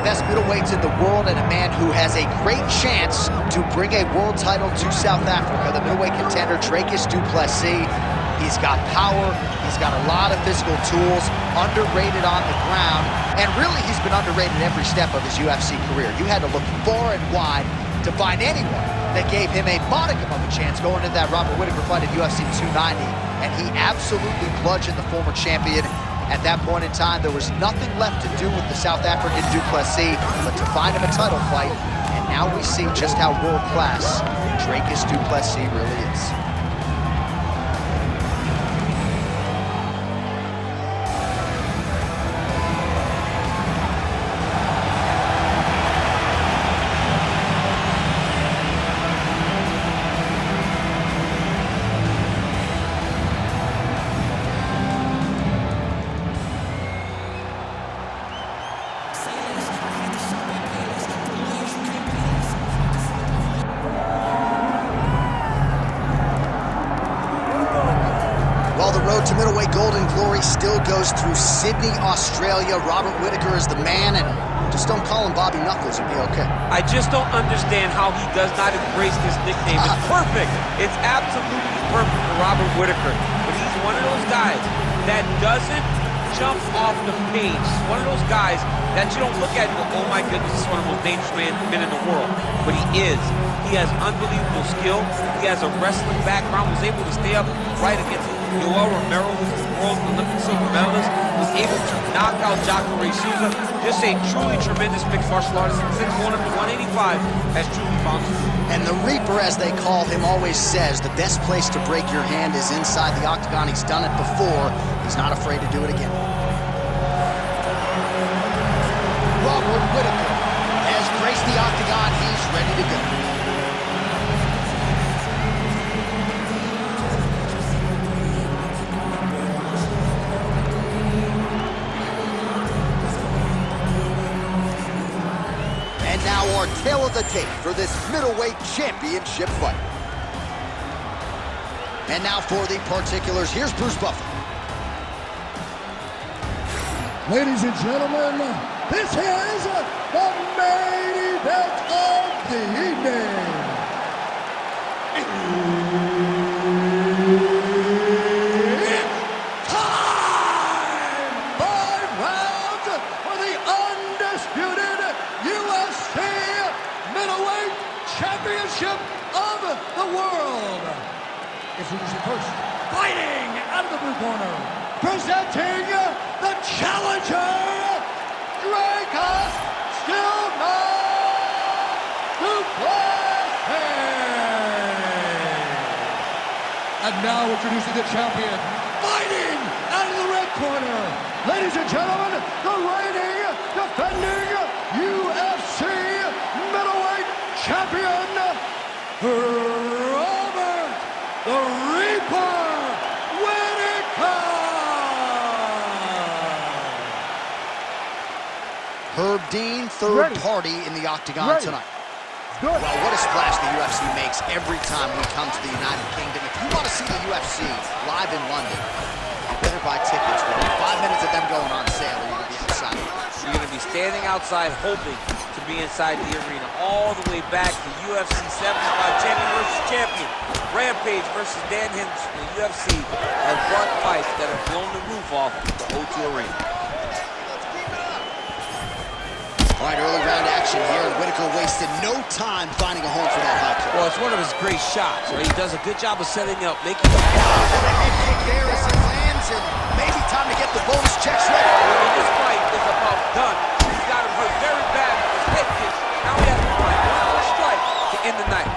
best middleweights in the world and a man who has a great chance to bring a world title to South Africa. The middleweight contender, Dricus du Plessis. He's got power, he's got a lot of physical tools, underrated on the ground, and really he's been underrated every step of his UFC career. You had to look far and wide to find anyone that gave him a modicum of a chance going into that Robert Whittaker fight at UFC 290, and he absolutely bludgeoned the former champion. At that point in time, there was nothing left to do with the South African du Plessis but to find him a title fight, and now we see just how world-class Dricus du Plessis really is. To middleweight golden glory still goes through Sydney, Australia. Robert Whittaker is the man, and just don't call him Bobby Knuckles, you'll be okay. I just don't understand how he does not embrace this nickname. It's perfect. It's absolutely perfect for Robert Whittaker. But he's one of those guys that doesn't jump off the page. One of those guys that you don't look at and go, oh my goodness, this is one of the most dangerous men in the world. But he is. He has unbelievable skill. He has a wrestling background, was able to stay up right against Yoel Romero, who's the world Olympic silver medalist, was able to knock out Jacare Souza. Just a truly tremendous mixed martial artist. Since going up to 185, has truly found his feet. And the Reaper, as they call him, always says the best place to break your hand is inside the octagon. He's done it before. He's not afraid to do it again. Robert Whittaker has graced the octagon. He's ready to go. Now our tale of the tape for this middleweight championship fight. And now for the particulars, here's Bruce Buffer. Ladies and gentlemen, this is the main event of the evening. It's time! 5 rounds for the undisputed UFC middleweight championship of the world. Introducing first, fighting out of the blue corner, presenting the challenger, Dricus du Plessis. And now introducing the champion, fighting out of the red corner, ladies and gentlemen, the reigning, defending UFC middleweight champion, Robert the Reaper Whittaker. Herb Dean, third party in the octagon tonight. Well, what a splash the UFC makes every time we come to the United Kingdom. If you want to see the UFC live in London, you better buy tickets. Within 5 minutes of them going on sale, you're going to be outside. You're going to be standing outside hoping to be inside the arena. All the way back to UFC 75 champion versus champion. Rampage versus Dan Henderson. The UFC has brought fights that have blown the roof off the O2 Arena. All right, early round action here, and Whittaker wasted no time finding a home for that high kick. Well, it's one of his great shots, right? He does a good job of setting up, making the The head kick there as it lands, and maybe time to get the bonus checks ready. This fight is about done. He's got him hurt very bad with his head kick. Now he has to find one more strike to end the night.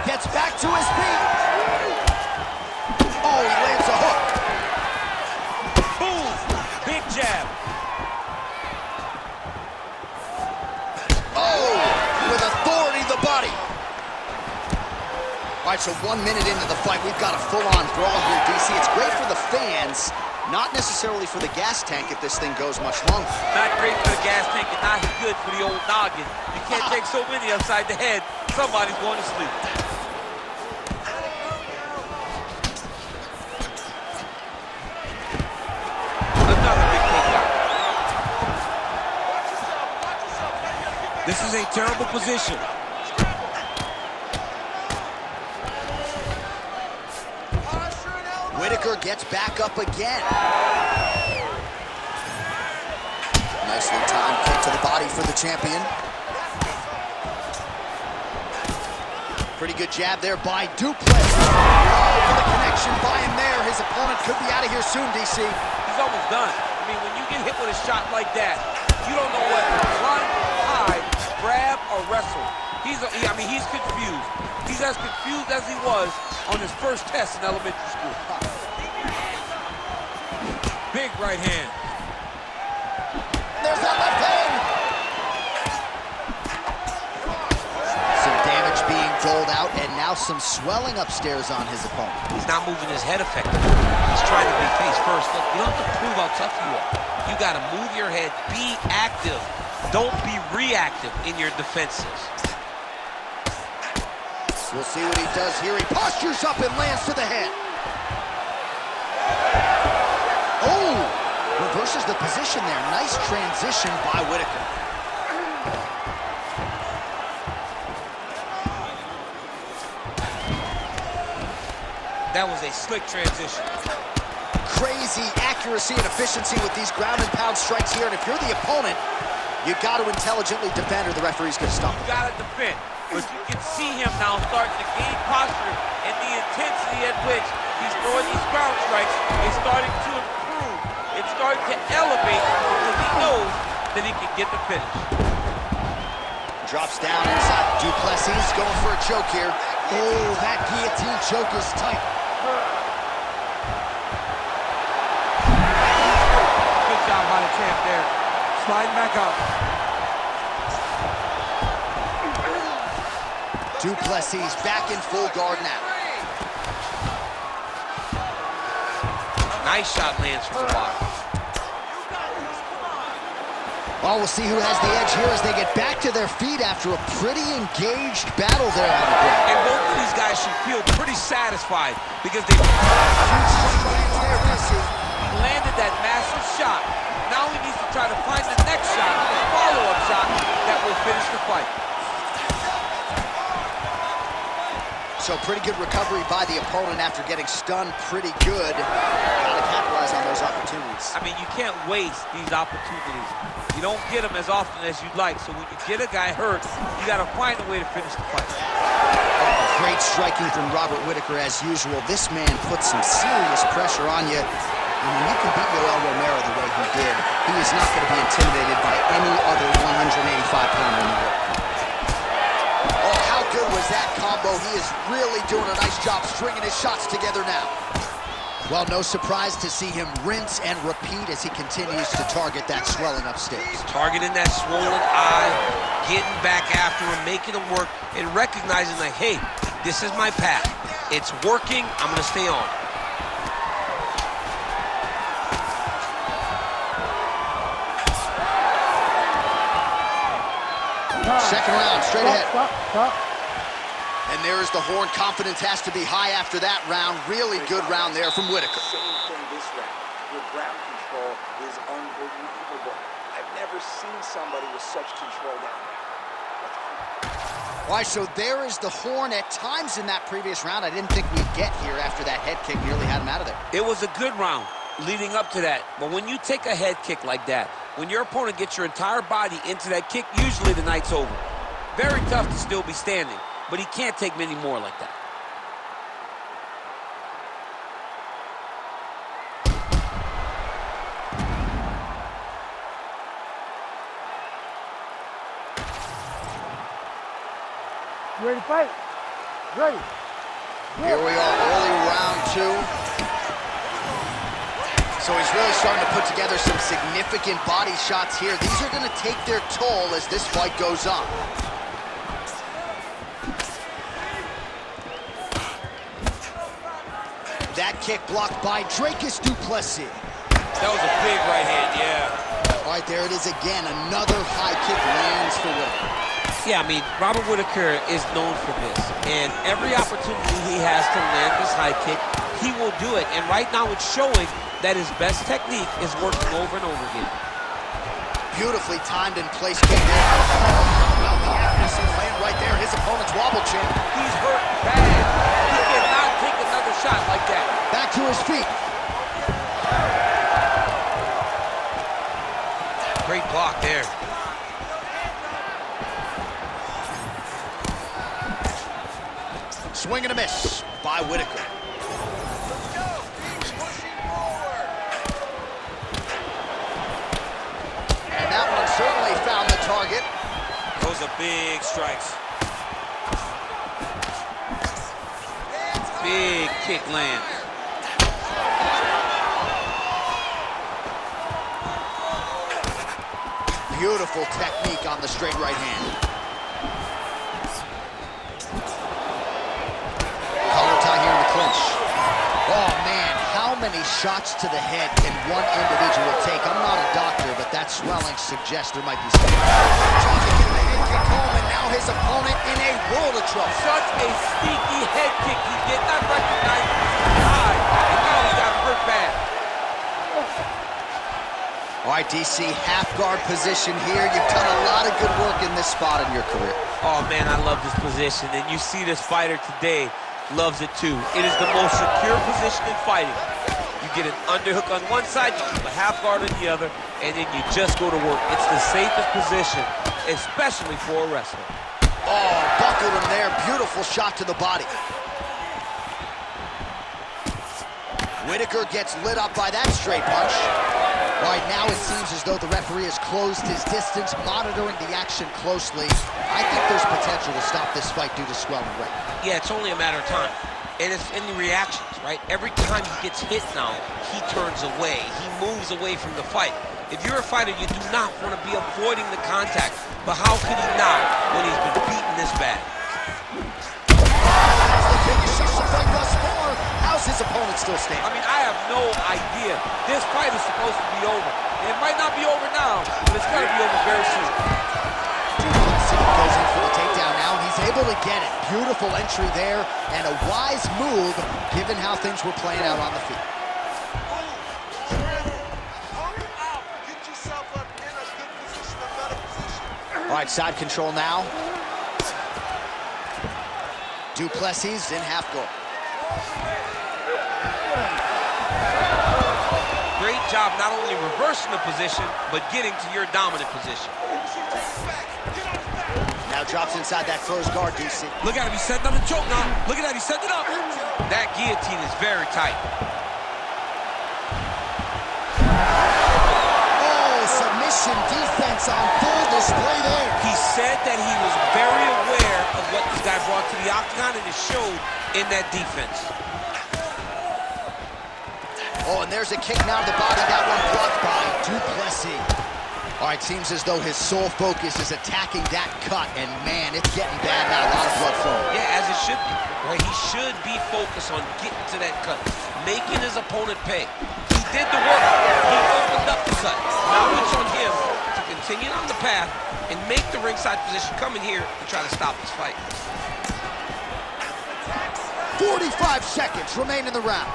Gets back to his feet. Oh, he lands a hook. Boom! Big jab. With authority to the body. All right, so 1 minute into the fight, we've got a full-on brawl here, DC. It's great for the fans, not necessarily for the gas tank if this thing goes much longer. Not great for the gas tank and not good for the old noggin. You can't take so many upside the head. Somebody's going to sleep. Another big takedown. This is a terrible position. Whitaker gets back up again. Nicely timed kick to the body for the champion. Pretty good jab there by Duplessis. Oh, what a connection by him there. His opponent could be out of here soon, DC. He's almost done. I mean, when you get hit with a shot like that, you don't know what to run, hide, grab, or wrestle. He's confused. He's as confused as he was on his first test in elementary school. Big right hand. There's that left hand. Some damage being doled out, and now some swelling upstairs on his opponent. He's not moving his head effectively. He's trying to be face first. Look, you don't have to prove how tough you are. You got to move your head. Be active. Don't be reactive in your defenses. We'll see what he does here. He postures up and lands to the head. Oh! Reverses the position there. Nice transition by Whitaker. That was a slick transition. Crazy accuracy and efficiency with these ground and pound strikes here. And if you're the opponent, you got to intelligently defend or the referee's going to stop. You got to defend. But you can see him now starting to gain posture, and the intensity at which he's throwing these ground strikes is starting to improve. It's starting to elevate because he knows that he can get the finish. Drops down inside. Duplessis going for a choke here. Oh, that guillotine choke is tight. Good job by the champ there. Sliding back up. Duplessis back in full guard now. Nice shot lands from the bottom. Well, we'll see who has the edge here as they get back to their feet after a pretty engaged battle there on the ground. And both of these guys should feel pretty satisfied because they landed that massive shot. Now he needs to try to find the next shot, the follow-up shot that will finish the fight. So pretty good recovery by the opponent after getting stunned pretty good. Got to capitalize on those opportunities. I mean, you can't waste these opportunities. You don't get them as often as you'd like. So when you get a guy hurt, you got to find a way to finish the fight. Great striking from Robert Whitaker as usual. This man puts some serious pressure on you. And when you can beat Yoel Romero the way he did, he is not going to be intimidated by any other 185-pounder in the world. Oh, how good was that combo? He is really doing a nice job stringing his shots together now. Well, no surprise to see him rinse and repeat as he continues to target that swelling upstairs. Targeting that swollen eye, getting back after him, making him work, and recognizing like, hey, this is my path. It's working, I'm gonna stay on. Second round, straight ahead. Stop. And there is the horn. Confidence has to be high after that round. Really good round there from Whitaker. Same thing this round. Your ground control is unbelievable. I've never seen somebody with such control down there. Why, so there is the horn. At times in that previous round, I didn't think we'd get here after that head kick nearly had him out of there. It was a good round leading up to that. But when you take a head kick like that, when your opponent gets your entire body into that kick, usually the night's over. Very tough to still be standing, but he can't take many more like that. You ready to fight? Ready. Here we are, early round two. So he's really starting to put together some significant body shots here. These are going to take their toll as this fight goes on. That kick blocked by Dricus Duplessis. That was a big right hand, yeah. All right, there it is again. Another high kick lands for Whitaker. Yeah, I mean, Robert Whitaker is known for this. And every opportunity he has to land this high kick, he will do it. And right now it's showing that his best technique is working over and over again. Beautifully timed and placed kick there. right there, his opponent's wobble chin. He's hurt bad. He cannot take another shot like that. Back to his feet. Great block there. Swing and a miss by Whitaker. And that one certainly found the target. Those are big strikes. Big kick lands. Beautiful technique on the straight right hand. Collar tie here in the clinch. Oh man, how many shots to the head can one individual take? I'm not a doctor, but that swelling suggests there might be something. Trying to get the head kick home, and now his opponent in a world of trouble. Such a sneaky head kick. He did not recognize his eye, and now he got hurt bad. All right, DC, half guard position here. You've done a lot of good work in this spot in your career. Oh man, I love this position, and you see this fighter today loves it too. It is the most secure position in fighting. You get an underhook on one side, you keep a half guard on the other, and then you just go to work. It's the safest position, especially for a wrestler. Oh, buckled him there. Beautiful shot to the body. Whitaker gets lit up by that straight punch. Right now it seems as though the referee has closed his distance, monitoring the action closely. I think there's potential to stop this fight due to swelling right now. Yeah, it's only a matter of time. And it's in the reactions, right? Every time he gets hit now, he turns away. He moves away from the fight. If you're a fighter, you do not want to be avoiding the contact. But how could he not when he's been beaten this bad? That's the biggest shot of the fight thus far. How's his opponent still standing? I mean, I have no idea. This fight is supposed to be over. And it might not be over now, but it's got to be over very soon. Goes in for the takedown now, and he's able to get it. Beautiful entry there, and a wise move, given how things were playing out on the field. All right, side control now. Duplessis in half guard. Great job not only reversing the position, but getting to your dominant position. Now drops inside that closed guard, DC. Look at him, he's setting up a choke now. Look at that, he's setting it up. That guillotine is very tight. Oh, submission defense on full display there. He said that he was very aware of what this guy brought to the octagon, and it showed in that defense. Oh, and there's a kick now to the body. That one blocked by Duplessis. All right, seems as though his sole focus is attacking that cut, and man, it's getting bad now. A lot of blood flowing. Yeah, as it should be. Right? He should be focused on getting to that cut, making his opponent pay. He did the work. He opened up the cut. Now it's on him to continue on the path and make the ringside position, come in here and try to stop this fight. 45 seconds remain in the round.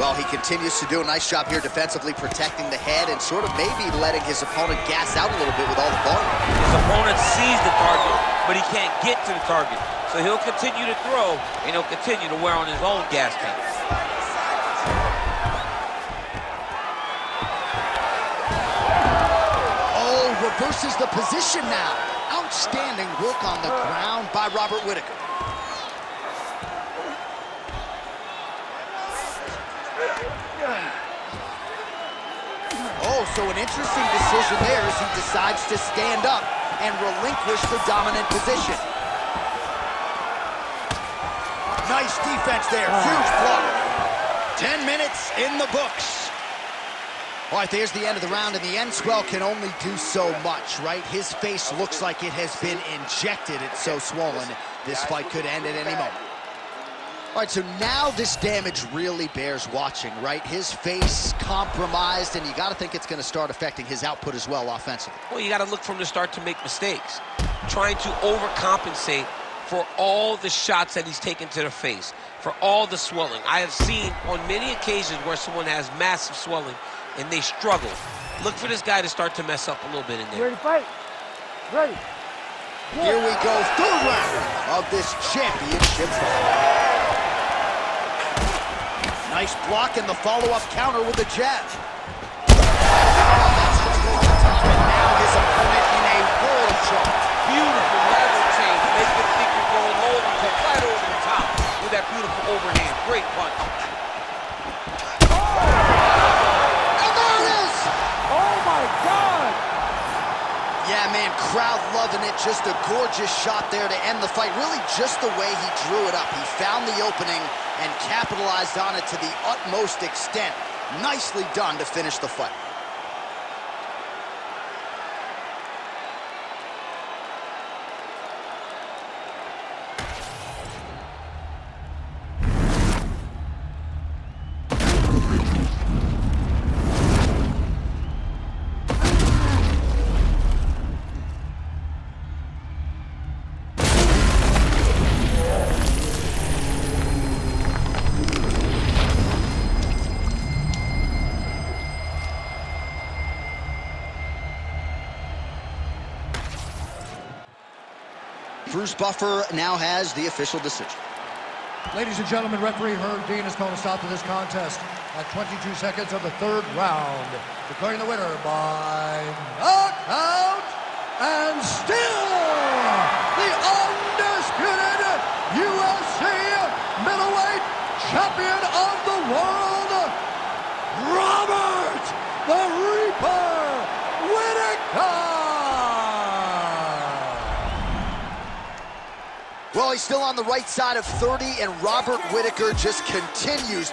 Well, he continues to do a nice job here defensively, protecting the head and sort of maybe letting his opponent gas out a little bit with all the volume. His opponent sees the target, but he can't get to the target. So he'll continue to throw, and he'll continue to wear on his own gas tank. Oh, reverses the position now. Outstanding work on the ground by Robert Whitaker. Oh, so an interesting decision there as he decides to stand up and relinquish the dominant position. Nice defense there, huge block. 10 minutes in the books. All right, there's the end of the round, and the end swell can only do so much, right? His face looks like it has been injected. It's so swollen. This fight could end at any moment. All right, so now this damage really bears watching, right? His face compromised, and you got to think it's going to start affecting his output as well offensively. Well, you got to look from the start to make mistakes, trying to overcompensate for all the shots that he's taken to the face, for all the swelling. I have seen on many occasions where someone has massive swelling and they struggle. Look for this guy to start to mess up a little bit in there. You ready to fight? Ready. Here we go, third round of this championship fight. Nice block and the follow-up counter with the jab. That's just over the top, and now his opponent in a world of trouble. Beautiful level change. Make him think you're going low and come right over the top with that beautiful overhand. Great punch. And there it is! Oh my God! Yeah, man, crowd loving it. Just a gorgeous shot there to end the fight. Really just the way he drew it up. He found the opening and capitalized on it to the utmost extent. Nicely done to finish the fight. Bruce Buffer now has the official decision. Ladies and gentlemen, referee Herb Dean has called a stop to this contest at 22 seconds of the third round, declaring the winner by knockout and still the undisputed UFC middleweight champion of the world, Robert the Reaper Whittaker! Well, he's still on the right side of 30, and Robert Whittaker just continues